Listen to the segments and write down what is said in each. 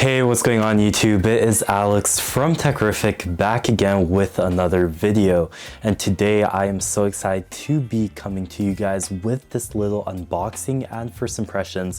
Hey, what's going on YouTube? It is Alex from Techrific back again with another video. And today I am so excited to be coming to you guys with this little unboxing and first impressions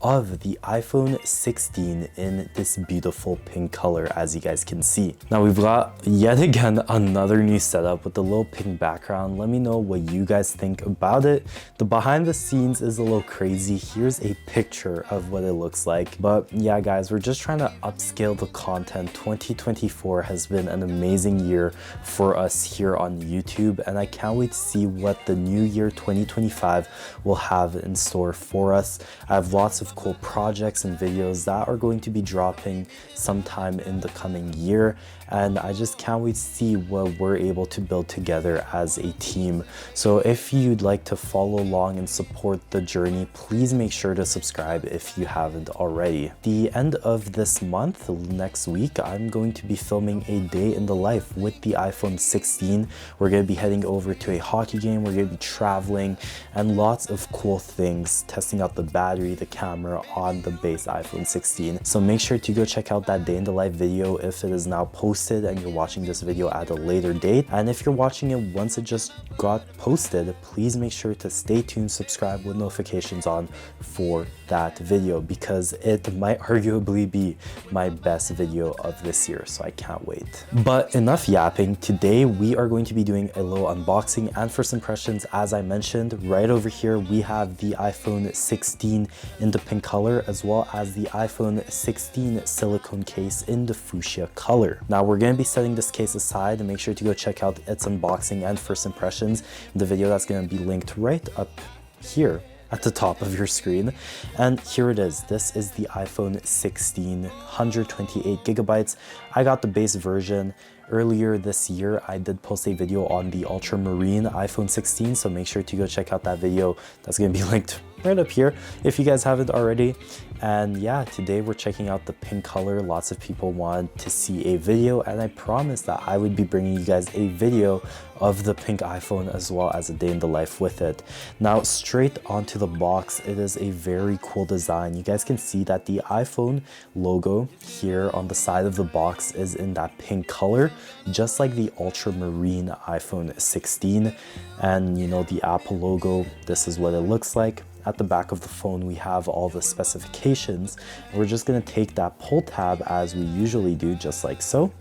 of the iPhone 16 in this beautiful pink color, as you guys can see. Now we've got yet again another new setup with the little pink background. Let me know what you guys think about it. The behind the scenes is a little crazy. Here's a picture of what it looks like. But yeah guys, we're just trying to upscale the content. 2024 has been an amazing year for us here on YouTube, and I can't wait to see what the new year 2025 will have in store for us. I have lots of cool projects and videos that are going to be dropping sometime in the coming year, and I just can't wait to see what we're able to build together as a team. So if you'd like to follow along and support the journey, please make sure to subscribe if you haven't already. The end of this month, next week, I'm going to be filming a day in the life with the iPhone 16. We're going to be heading over to a hockey game, we're going to be traveling, and lots of cool things, testing out the battery, the camera on the base iPhone 16. So make sure to go check out that day in the life video if it is now posted and you're watching this video at a later date. And if you're watching it once it just got posted, please make sure to stay tuned, subscribe with notifications on for that video, because it might arguably be my best video of this year, so I can't wait. But enough yapping. Today we are going to be doing a little unboxing and first impressions. As I mentioned, right over here we have the iPhone 16 in the pink color, as well as the iPhone 16 silicone case in the fuchsia color. Now we're going to be setting this case aside, and make sure to go check out its unboxing and first impressions in the video that's going to be linked right up here at the top of your screen. And here it is. This is the iPhone 16, 128 gigabytes. I got the base version. Earlier this year, I did post a video on the ultramarine iPhone 16, so make sure to go check out that video. That's going to be linked right up here if you guys haven't already. And yeah, today we're checking out the pink color. Lots of people wanted to see a video, and I promised that I would be bringing you guys a video of the pink iPhone as well as a day in the life with it. Now straight onto the box, it is a very cool design. You guys can see that the iPhone logo here on the side of the box is in that pink color, just like the ultramarine iPhone 16. And you know, the Apple logo, this is what it looks like. At the back of the phone, we have all the specifications. And we're just gonna take that pull tab as we usually do, just like so.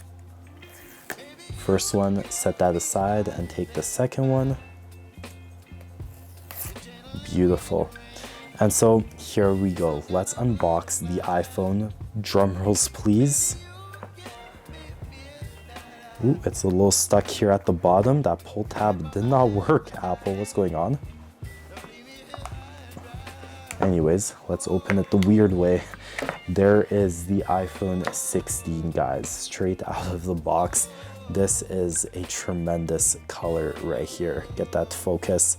First one, set that aside and take the second one. Beautiful. And so here we go. Let's unbox the iPhone. Drum rolls, please. Ooh, it's a little stuck here at the bottom. That pull tab did not work, Apple. What's going on? Anyways, let's open it the weird way. There is the iPhone 16, guys, straight out of the box. This is a tremendous color right here. Get that focus.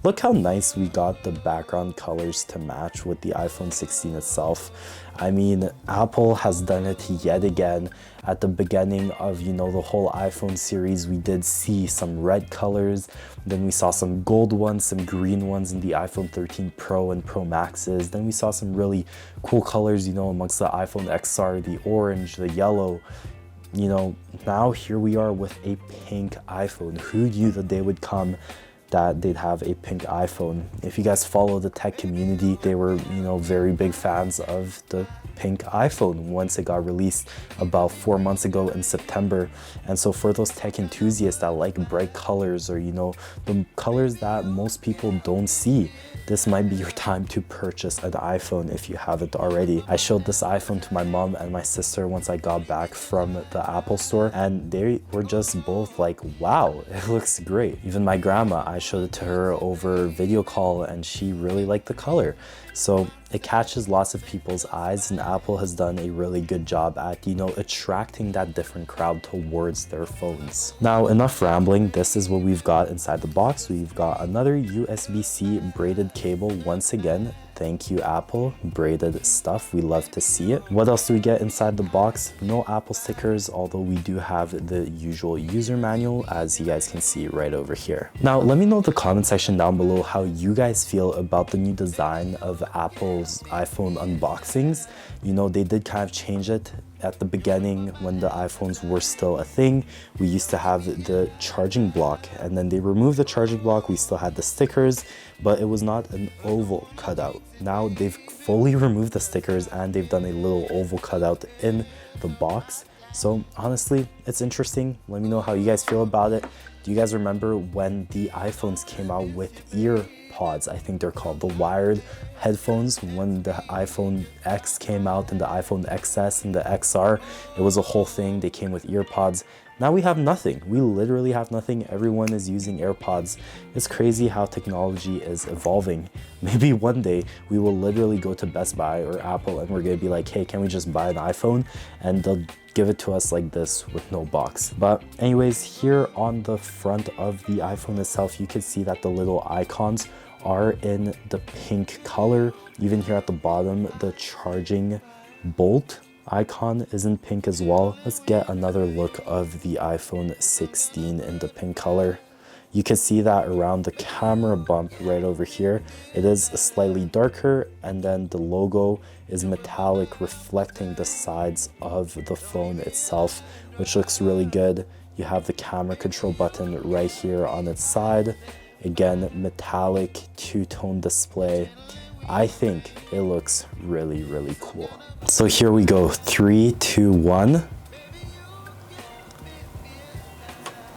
Look how nice we got the background colors to match with the iPhone 16 itself. I mean, Apple has done it yet again. At the beginning of, you know, the whole iPhone series, we did see some red colors. Then we saw some gold ones, some green ones in the iPhone 13 Pro and Pro Maxes. Then we saw some really cool colors, you know, amongst the iPhone XR, the orange, the yellow. You know, now here we are with a pink iPhone. Who knew the day would come that they'd have a pink iPhone? If you guys follow the tech community, they were, you know, very big fans of the pink iPhone once it got released about 4 months ago in September. And so for those tech enthusiasts that like bright colors, or, you know, the colors that most people don't see, this might be your time to purchase an iPhone if you haven't already. I showed this iPhone to my mom and my sister once I got back from the Apple store, and they were just both like, wow, it looks great. Even my grandma, I showed it to her over video call, and she really liked the color. So it catches lots of people's eyes, and Apple has done a really good job at, you know, attracting that different crowd towards their phones. Now, enough rambling. This is what we've got inside the box. We've got another USB-C braided cable once again Thank you, Apple. Braided stuff. We love to see it. What else do we get inside the box? No Apple stickers, although we do have the usual user manual, as you guys can see right over here. Now, let me know in the comment section down below how you guys feel about the new design of Apple's iPhone unboxings. You know, they did kind of change it. At the beginning, when the iPhones were still a thing, we used to have the charging block, and then they removed the charging block. We still had the stickers, but it was not an oval cutout. Now they've fully removed the stickers and they've done a little oval cutout in the box. So honestly, it's interesting. Let me know how you guys feel about it. Do you guys remember when the iPhones came out with ear pods? I think they're called the wired headphones. When the iPhone X came out and the iPhone XS and the XR, it was a whole thing. They came with ear pods. Now we have nothing. We literally have nothing. Everyone is using AirPods. It's crazy how technology is evolving. Maybe one day we will literally go to Best Buy or Apple and we're gonna be like, hey, can we just buy an iPhone? And they'll give it to us like this with no box. But anyways, here on the front of the iPhone itself, you can see that the little icons are in the pink color. Even here at the bottom, the charging bolt icon is in pink as well. Let's get another look of the iPhone 16 in the pink color. You can see that around the camera bump right over here, it is slightly darker, and then the logo is metallic, reflecting the sides of the phone itself, which looks really good. You have the camera control button right here on its side. Again, metallic two-tone display. I think it looks really, really cool. So here we go, 3, 2, 1.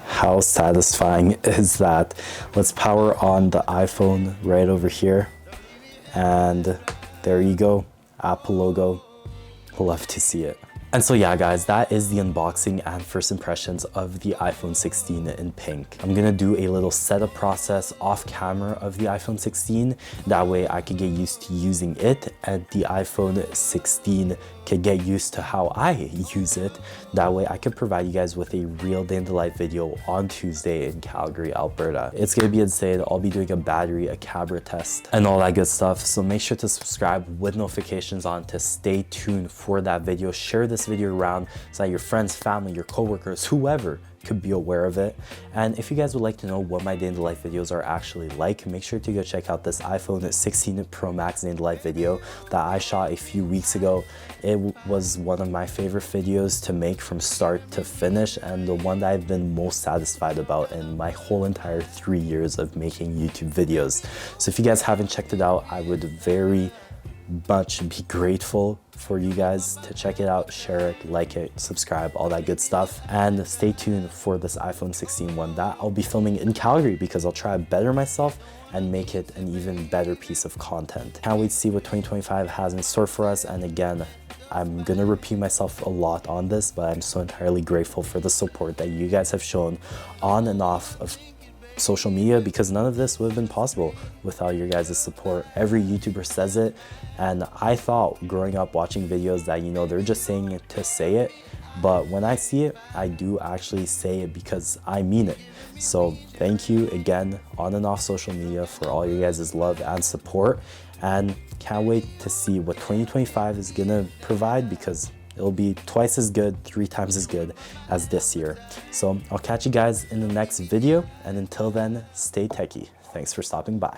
How satisfying is that? Let's power on the iPhone right over here. And there you go, Apple logo. Love to see it. And so yeah, guys, that is the unboxing and first impressions of the iPhone 16 in pink. I'm gonna do a little setup process off camera of the iPhone 16. That way I can get used to using it, and the iPhone 16 can get used to how I use it. That way I can provide you guys with a real day in the life video on Tuesday in Calgary, Alberta. It's gonna be insane. I'll be doing a battery, a camera test, and all that good stuff. So make sure to subscribe with notifications on to stay tuned for that video. Share this video around so that your friends, family, your coworkers, whoever could be aware of it. And if you guys would like to know what my day in the life videos are actually like, make sure to go check out this iPhone 16 Pro Max day in the life video that I shot a few weeks ago. It was one of my favorite videos to make from start to finish, and the one that I've been most satisfied about in my whole entire 3 years of making YouTube videos. So if you guys haven't checked it out, I would very much be grateful for you guys to check it out, share it, like it, subscribe, all that good stuff. And stay tuned for this iPhone 16 one that I'll be filming in Calgary, because I'll try to better myself and make it an even better piece of content. Can't wait to see what 2025 has in store for us. And again, I'm gonna repeat myself a lot on this, but I'm so entirely grateful for the support that you guys have shown on and off of social media, because none of this would have been possible without your guys' support. Every YouTuber says it, and I thought growing up watching videos that, you know, they're just saying it to say it, but when I see it, I do actually say it because I mean it. So thank you again on and off social media for all your guys' love and support, and can't wait to see what 2025 is gonna provide, because it'll be twice as good, 3 times as good as this year. So I'll catch you guys in the next video, and until then, stay techie. Thanks for stopping by.